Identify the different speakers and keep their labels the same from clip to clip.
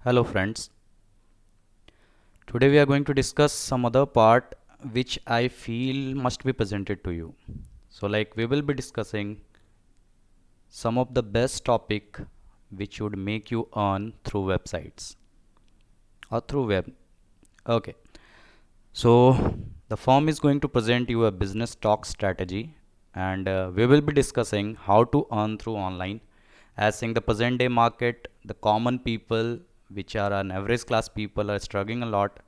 Speaker 1: Hello friends, today we are going to discuss some other part which I feel must be presented to you. So we will be discussing some of the best topic which would make you earn through websites or through web. Okay, so the firm is going to present you a business talk strategy and we will be discussing how to earn through online. As in the present day market, the common people which are an average class people are struggling a lot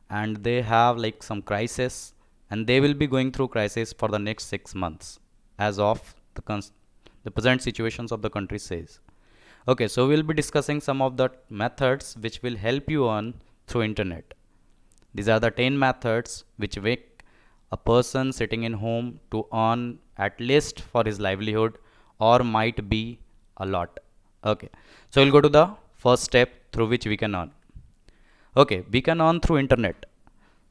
Speaker 1: and they have some crisis and they will be going through crisis for the next 6 months as of the present situations of the country says. Okay, so we'll be discussing some of the methods which will help you earn through internet. These are the 10 methods which make a person sitting in home to earn at least for his livelihood or might be a lot. Okay, so we'll go to the first step through which we can earn. Okay, we can earn through internet.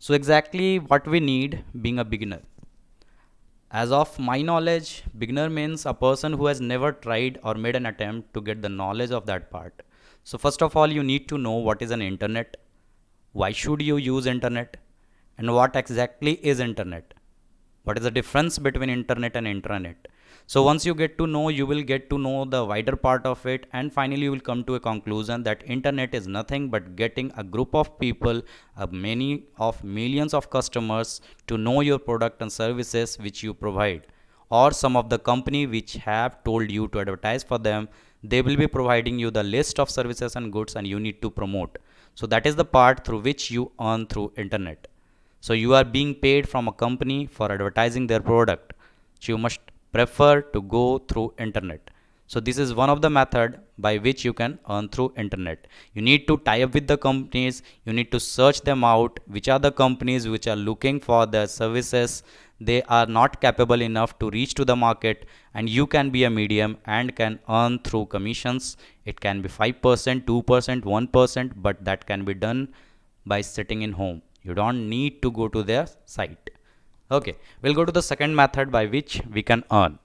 Speaker 1: So exactly what we need being a beginner. As of my knowledge, beginner means a person who has never tried or made an attempt to get the knowledge of that part. So first of all, you need to know what is an internet, why should you use internet, and what exactly is internet, what is the difference between internet and intranet. So once you get to know, you will get to know the wider part of it, and finally you will come to a conclusion that internet is nothing but getting a group of people, many of millions of customers to know your product and services which you provide, or some of the company which have told you to advertise for them. They will be providing you the list of services and goods and you need to promote. So that is the part through which you earn through internet. So you are being paid from a company for advertising their product. So you must prefer to go through internet. So this is one of the method by which you can earn through internet. You need to tie up with the companies. You need to search them out. Which are the companies which are looking for their services? They are not capable enough to reach to the market, and you can be a medium and can earn through commissions. It can be 5%, 2%, 1%, but that can be done by sitting in home. You don't need to go to their site. Okay, we'll go to the second method by which we can earn.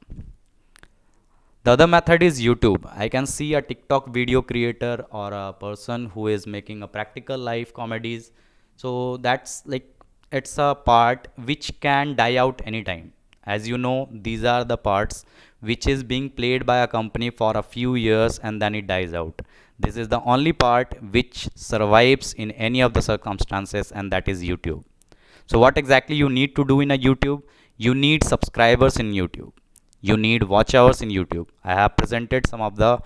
Speaker 1: The other method is YouTube. I can see a TikTok video creator or a person who is making a practical life comedies. So that's it's a part which can die out anytime. As you know, these are the parts which is being played by a company for a few years and then it dies out. This is the only part which survives in any of the circumstances, and that is YouTube. So what exactly you need to do in a YouTube? You need subscribers in YouTube. You need watch hours in YouTube. I have presented some of the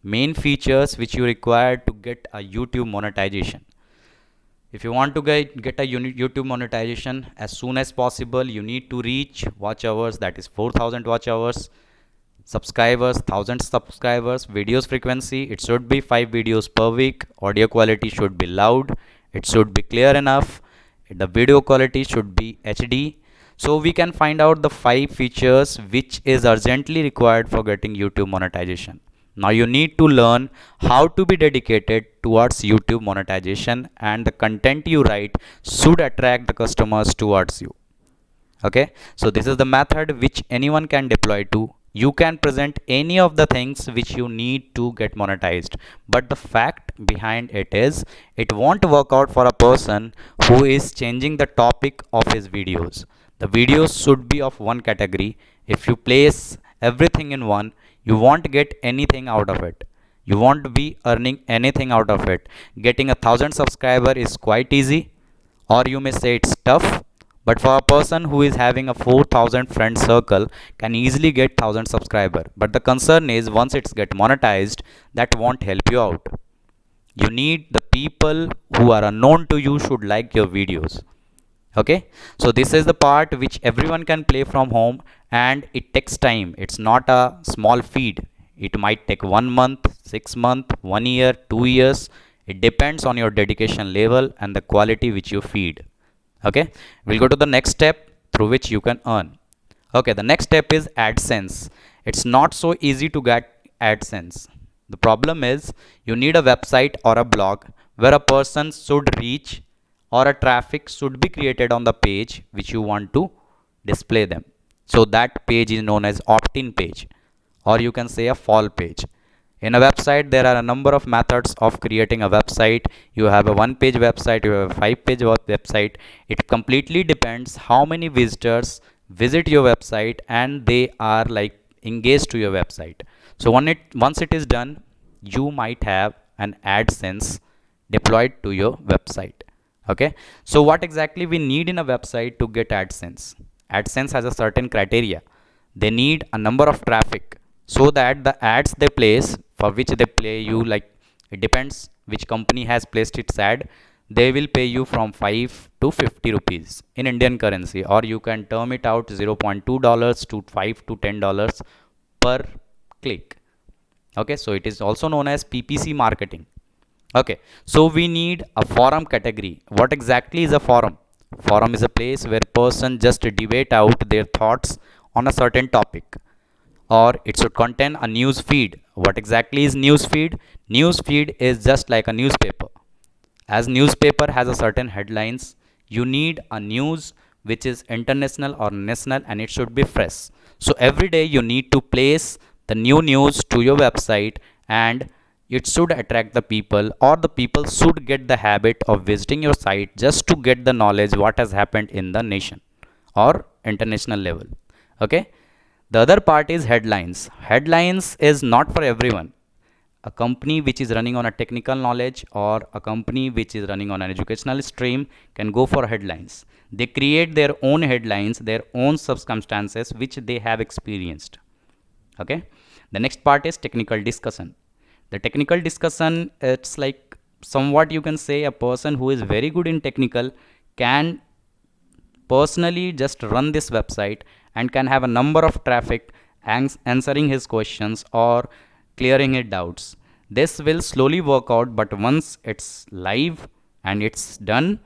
Speaker 1: main features which you require to get a YouTube monetization. If you want to get a YouTube monetization as soon as possible, you need to reach watch hours, that is 4,000 watch hours, subscribers 1,000 subscribers, videos frequency it should be 5 videos per week, audio quality should be loud, it should be clear enough, the video quality should be HD. So we can find out the 5 features which is urgently required for getting YouTube monetization. Now you need to learn how to be dedicated towards YouTube monetization, and the content you write should attract the customers towards you. Okay, so this is the method which anyone can deploy to. You can present any of the things which you need to get monetized, but the fact behind it is it won't work out for a person who is changing the topic of his videos. The videos should be of one category. If you place everything in one, you won't get anything out of it. You won't be earning anything out of it. Getting 1,000 subscriber is quite easy, or you may say it's tough, but for a person who is having a 4,000 friend circle can easily get 1,000 subscriber. But the concern is once it's get monetized, that won't help you out. You need the people who are unknown to you should like your videos. Okay, so this is the part which everyone can play from home, and it takes time. It's not a small feed. It might take 1 month, 6 month, 1 year, 2 years. It depends on your dedication level and the quality which you feed. Okay, we'll go to the next step through which you can earn. Okay, the next step is AdSense. It's not so easy to get AdSense. The problem is you need a website or a blog where a person should reach, or a traffic should be created on the page which you want to display them. So that page is known as opt-in page, or you can say a fall page. In a website, there are a number of methods of creating a website. You have a one page website, you have a 5 page website. It completely depends how many visitors visit your website and they are like engaged to your website. So once it is done, you might have an AdSense deployed to your website. Okay, so what exactly we need in a website to get AdSense? AdSense has a certain criteria. They need a number of traffic so that the ads they place, for which they play you, like it depends which company has placed its ad, they will pay you from 5 to 50 rupees in Indian currency, or you can term it out $0.2 to 5 to $10 per click. Okay, so it is also known as PPC marketing. Okay, so we need a forum category. What exactly is a forum? Forum is a place where person just debate out their thoughts on a certain topic, or it should contain a news feed. What exactly is news feed? News feed is just like a newspaper. As newspaper has a certain headlines, you need a news which is international or national, and it should be fresh. So every day you need to place the new news to your website, and it should attract the people, or the people should get the habit of visiting your site just to get the knowledge what has happened in the nation or international level. Okay, the other part is headlines. Headlines is not for everyone. A company which is running on a technical knowledge, or a company which is running on an educational stream, can go for headlines. They create their own headlines, their own circumstances which they have experienced. Okay, the next part is technical discussion. The technical discussion, it's like somewhat you can say a person who is very good in technical can personally just run this website and can have a number of traffic answering his questions or clearing his doubts. This will slowly work out, but once it's live and it's done,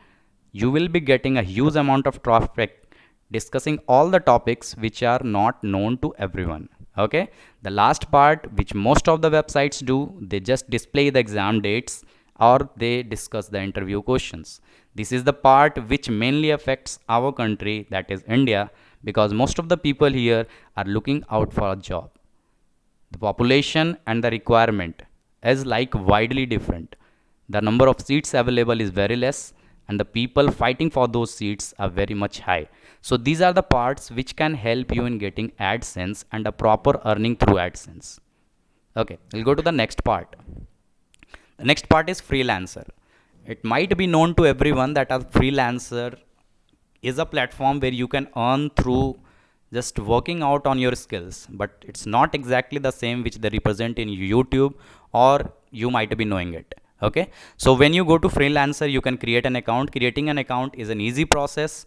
Speaker 1: you will be getting a huge amount of traffic discussing all the topics which are not known to everyone. Okay, the last part which most of the websites do, they just display the exam dates or they discuss the interview questions. This is the part which mainly affects our country, that is India, because most of the people here are looking out for a job. The population and the requirement is like widely different. The number of seats available is very less, and the people fighting for those seats are very much high. So these are the parts which can help you in getting AdSense and a proper earning through AdSense. Okay, we'll go to the next part. The next part is freelancer. It might be known to everyone that a freelancer is a platform where you can earn through just working out on your skills, but it's not exactly the same which they represent in YouTube, or you might be knowing it. Okay, so when you go to freelancer, you can create an account. Creating an account is an easy process.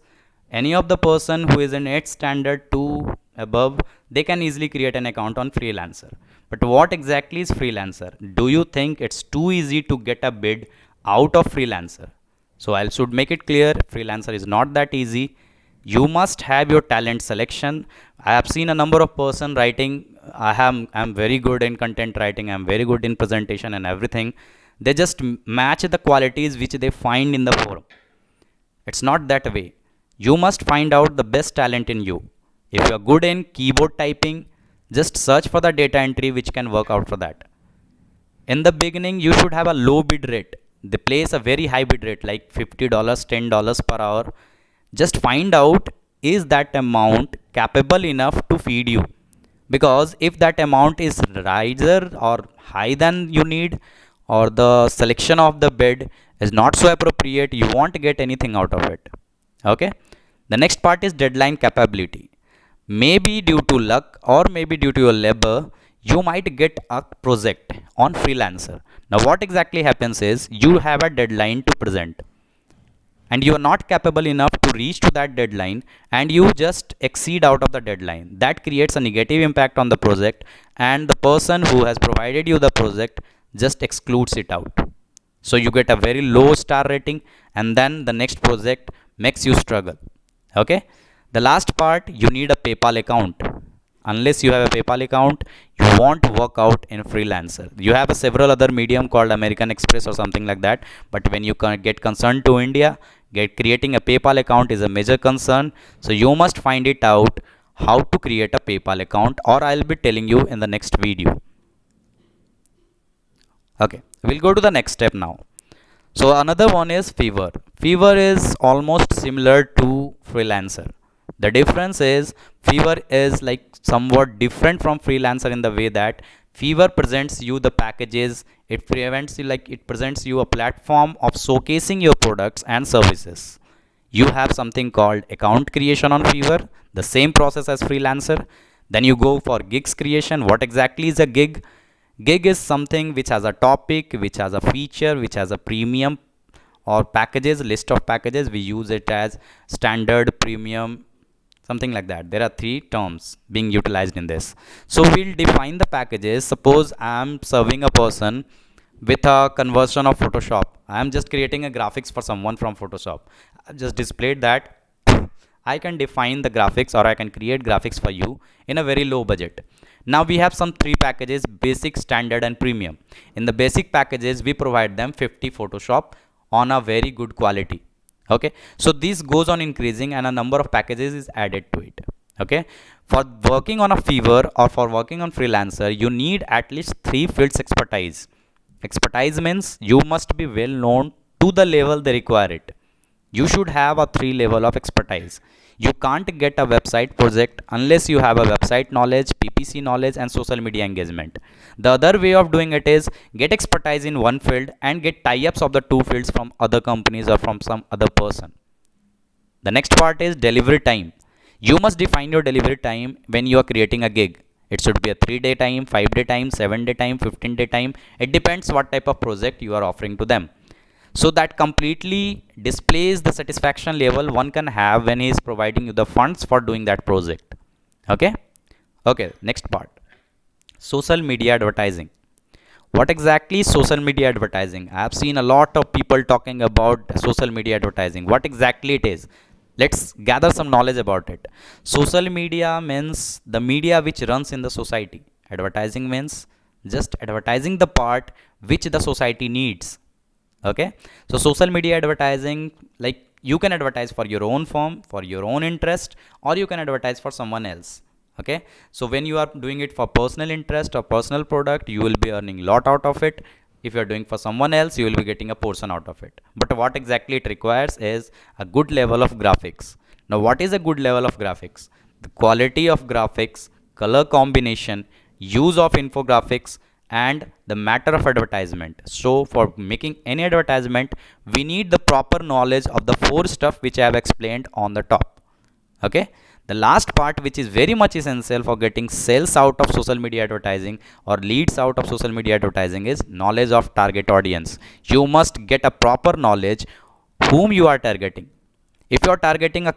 Speaker 1: Any of the person who is in 8th standard to above, they can easily create an account on freelancer. But what exactly is freelancer? Do you think it's too easy to get a bid out of freelancer? So I should make it clear, freelancer is not that easy. You must have your talent selection. I have seen a number of person writing, I'm very good in content writing, I'm very good in presentation and everything. They just match the qualities which they find in the forum. It's not that way. You must find out the best talent in you. If you are good in keyboard typing, just search for the data entry which can work out for that. In the beginning, you should have a low bid rate. They place a very high bid rate like $50, $10 per hour. Just find out, is that amount capable enough to feed you? Because if that amount is riser or high than you need, or the selection of the bid is not so appropriate, you won't get anything out of it. Okay, the next part is deadline capability. Maybe due to luck or maybe due to your labor, you might get a project on freelancer. Now what exactly happens is, you have a deadline to present and you are not capable enough to reach to that deadline, and you just exceed out of the deadline. That creates a negative impact on the project, and the person who has provided you the project just excludes it out. So you get a very low star rating, and then the next project makes you struggle. Okay, the last part, you need a PayPal account. Unless you have a PayPal account, you won't work out in freelancer. You have a several other medium called American Express or something like that, but when you get concerned to India, creating a PayPal account is a major concern. So you must find it out how to create a PayPal account, or I'll be telling you in the next video. Okay, we'll go to the next step now. So another one is Fiverr. Fiverr is almost similar to Freelancer. The difference is Fiverr is like somewhat different from Freelancer in the way that Fiverr presents you the packages. It presents you a platform of showcasing your products and services. You have something called account creation on Fiverr, the same process as Freelancer. Then you go for gigs creation. What exactly is a gig? Gig is something which has a topic, which has a feature, which has a premium or packages, list of packages. We use it as standard, premium, something like that. There are three terms being utilized in this. So we'll define the packages. Suppose I'm serving a person with a conversion of Photoshop. I'm just creating a graphics for someone from Photoshop. I've just displayed that. I can define the graphics or I can create graphics for you in a very low budget. Now we have some three packages: basic, standard and premium. In the basic packages we provide them 50 Photoshop on a very good quality. Okay, so this goes on increasing and a number of packages is added to it. Okay, for working on a Fiverr or for working on Freelancer you need at least three fields expertise. Expertise means you must be well known to the level they require it. You should have a three level of expertise. You can't get a website project unless you have a website knowledge, PPC knowledge and social media engagement. The other way of doing it is get expertise in one field and get tie-ups of the two fields from other companies or from some other person. The next part is delivery time. You must define your delivery time when you are creating a gig. It should be a 3-day time, 5-day time, 7-day time, 15-day time. It depends what type of project you are offering to them. So that completely displays the satisfaction level one can have when he is providing you the funds for doing that project. Okay. Okay, next part. Social media advertising. What exactly is social media advertising? I have seen a lot of people talking about social media advertising. What exactly it is? Let's gather some knowledge about it. Social media means the media which runs in the society. Advertising means just advertising the part which the society needs. Okay, so social media advertising, like you can advertise for your own firm, for your own interest, or you can advertise for someone else. Okay, so when you are doing it for personal interest or personal product you will be earning lot out of it. If you are doing for someone else you will be getting a portion out of it. But what exactly it requires is a good level of graphics. Now what is a good level of graphics? The quality of graphics, color combination, use of infographics and the matter of advertisement. So for making any advertisement we need the proper knowledge of the four stuff which I have explained on the top. Okay, the last part which is very much essential for getting sales out of social media advertising or leads out of social media advertising is knowledge of target audience. You must get a proper knowledge whom you are targeting. If you are targeting a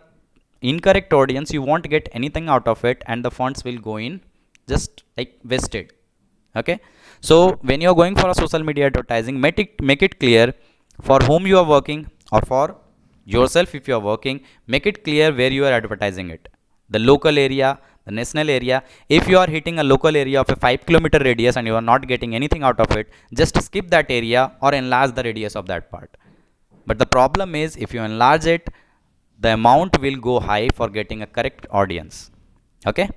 Speaker 1: incorrect audience you won't get anything out of it and the funds will go in just like wasted. Okay, so when you are going for a social media advertising, make it clear for whom you are working, or for yourself if you are working, make it clear where you are advertising it. The local area, the national area. If you are hitting a local area of a 5 kilometer radius and you are not getting anything out of it, just skip that area or enlarge the radius of that part. But the problem is if you enlarge it, the amount will go high for getting a correct audience. Okay,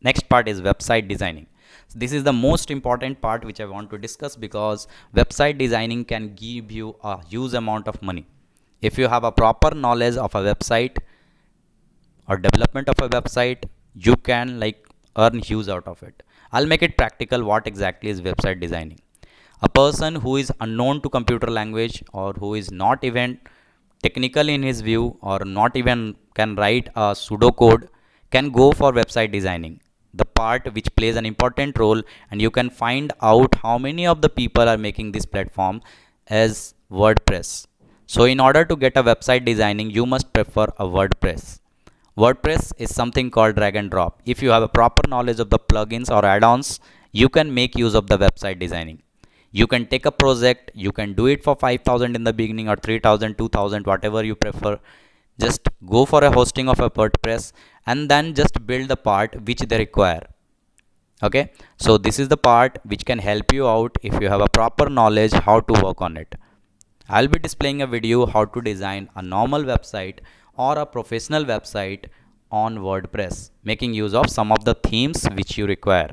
Speaker 1: next part is website designing. So this is the most important part which I want to discuss, because website designing can give you a huge amount of money. If you have a proper knowledge of a website or development of a website, you can like earn huge out of it. I'll make it practical. What exactly is website designing? A person who is unknown to computer language or who is not even technical in his view or not even can write a pseudocode can go for website designing, the part which plays an important role, and you can find out how many of the people are making this platform as WordPress. So in order to get a website designing you must prefer a WordPress. WordPress is something called drag and drop. If you have a proper knowledge of the plugins or add-ons, you can make use of the website designing. You can take a project, you can do it for 5,000 in the beginning or 3,000, 2,000, whatever you prefer. Just go for a hosting of a WordPress and then just build the part which they require. Okay, so this is the part which can help you out if you have a proper knowledge how to work on it. I'll be displaying a video how to design a normal website or a professional website on WordPress, making use of some of the themes which you require.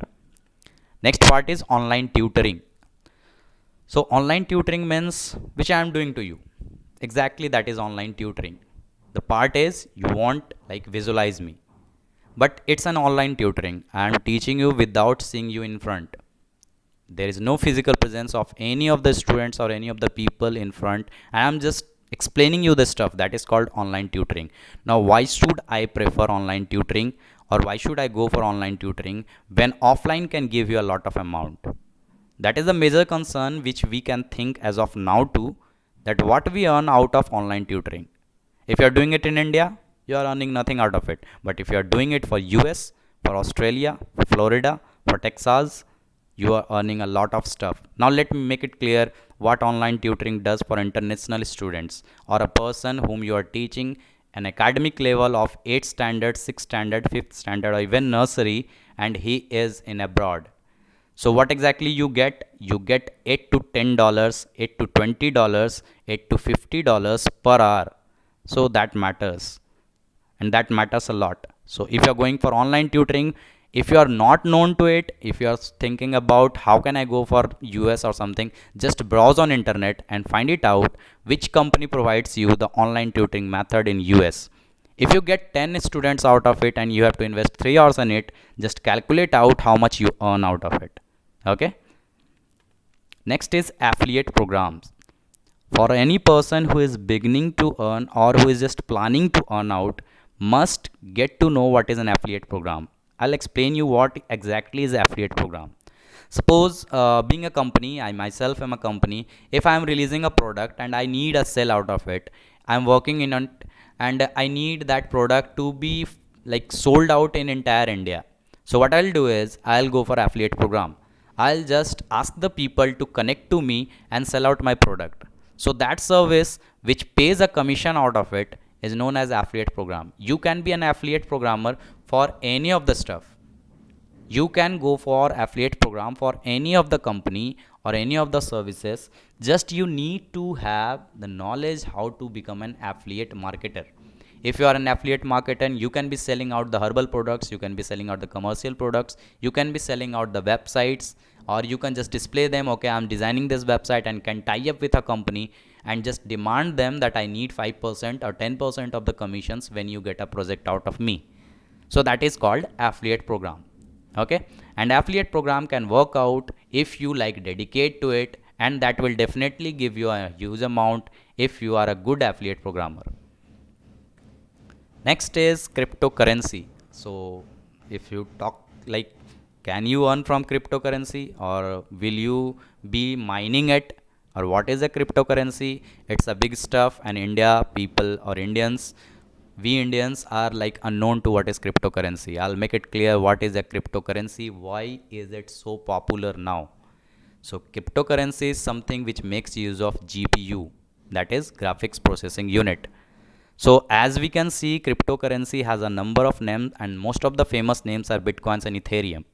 Speaker 1: Next part is online tutoring. So online tutoring means which I am doing to you. Exactly, that is online tutoring. The part is you won't like visualize me, but it's an online tutoring. I am teaching you without seeing you in front. There is no physical presence of any of the students or any of the people in front. I am just explaining you the stuff. That is called online tutoring. Now why should I prefer online tutoring, or why should I go for online tutoring when offline can give you a lot of amount? That is the major concern which we can think as of now too, that what we earn out of online tutoring. If you are doing it in India, you are earning nothing out of it. But if you are doing it for US, for Australia, for Florida, for Texas, you are earning a lot of stuff. Now let me make it clear what online tutoring does for international students, or a person whom you are teaching an academic level of 8th standard, 6th standard, 5th standard, or even nursery, and he is in abroad. So what exactly you get? You get $8 to $10, $8 to $20, $8 to $50 per hour. So that matters, and that matters a lot. So if you are going for online tutoring, if you are not known to it, if you are thinking about how can I go for US or something, just browse on internet and find it out which company provides you the online tutoring method in US. If you get 10 students out of it and you have to invest 3 hours on it, just calculate out how much you earn out of it. Okay. Next is affiliate programs. For any person who is beginning to earn or who is just planning to earn out, must get to know what is an affiliate program. I'll explain you what exactly is affiliate program. Suppose being a company, I myself am a company. If I am releasing a product and I need a sell out of it, I'm working in on, and I need that product to be like sold out in entire India. So what I'll do is I'll go for affiliate program. I'll just ask the people to connect to me and sell out my product. So that service which pays a commission out of it is known as affiliate program. You can be an affiliate programmer for any of the stuff. You can go for affiliate program for any of the company or any of the services. Just you need to have the knowledge how to become an affiliate marketer. If you are an affiliate marketer, you can be selling out the herbal products, you can be selling out the commercial products, you can be selling out the websites, or you can just display them. Okay, I'm designing this website, and can tie up with a company and just demand them that I need 5% or 10% of the commissions when you get a project out of me. So that is called affiliate program. Okay, and affiliate program can work out if you like dedicate to it, and that will definitely give you a huge amount if you are a good affiliate programmer. Next is cryptocurrency. So if you talk like, can you earn from cryptocurrency, or will you be mining it, or what is a cryptocurrency? It's a big stuff, and India people or Indians, we Indians are like unknown to what is cryptocurrency. I'll make it clear what is a cryptocurrency, why is it so popular now. So cryptocurrency is something which makes use of GPU, that is graphics processing unit. So as we can see, cryptocurrency has a number of names, and most of the famous names are Bitcoins and Ethereum.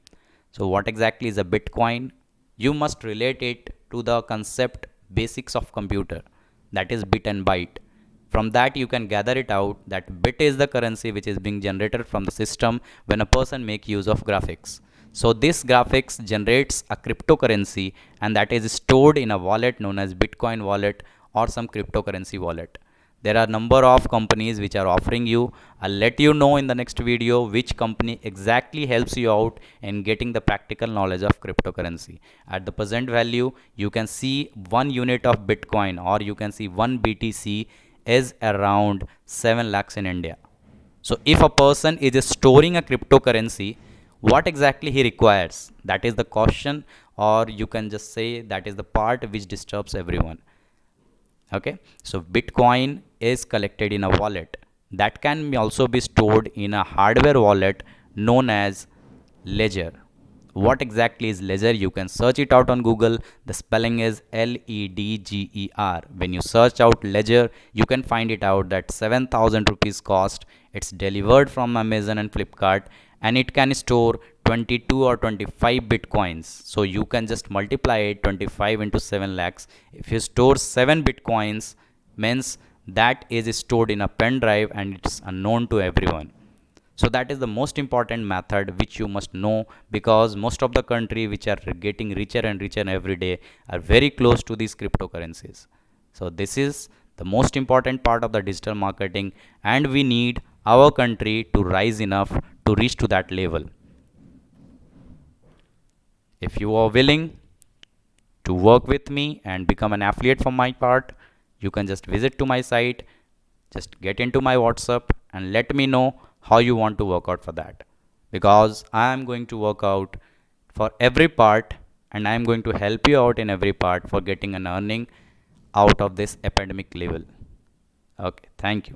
Speaker 1: So what exactly is a Bitcoin? You must relate it to the concept basics of computer, that is bit and byte. From that you can gather it out that bit is the currency which is being generated from the system when a person make use of graphics. So this graphics generates a cryptocurrency, and that is stored in a wallet known as Bitcoin wallet or some cryptocurrency wallet. There are number of companies which are offering you. I'll let you know in the next video which company exactly helps you out in getting the practical knowledge of cryptocurrency. At the present value, you can see 1 unit of Bitcoin, or you can see 1 BTC is around 7 lakhs in India. So if a person is storing a cryptocurrency, what exactly he requires? That is the question, or you can just say that is the part which disturbs everyone. Okay, so Bitcoin is collected in a wallet that can also be stored in a hardware wallet known as ledger. What exactly is ledger? You can search it out on Google. The spelling is Ledger. When you search out ledger, you can find it out that 7,000 rupees cost. It's delivered from Amazon and Flipkart, and it can store 22 or 25 bitcoins. So you can just multiply it, 25 into 7 lakhs. If you store 7 bitcoins, means that is stored in a pen drive and it's unknown to everyone. So that is the most important method which you must know, because most of the country which are getting richer and richer every day are very close to these cryptocurrencies. So this is the most important part of the digital marketing, and we need our country to rise enough to reach to that level. If you are willing to work with me and become an affiliate for my part, you can just visit to my site, just get into my WhatsApp and let me know how you want to work out for that, because I am going to work out for every part, and I am going to help you out in every part for getting an earning out of this epidemic level. Okay, thank you.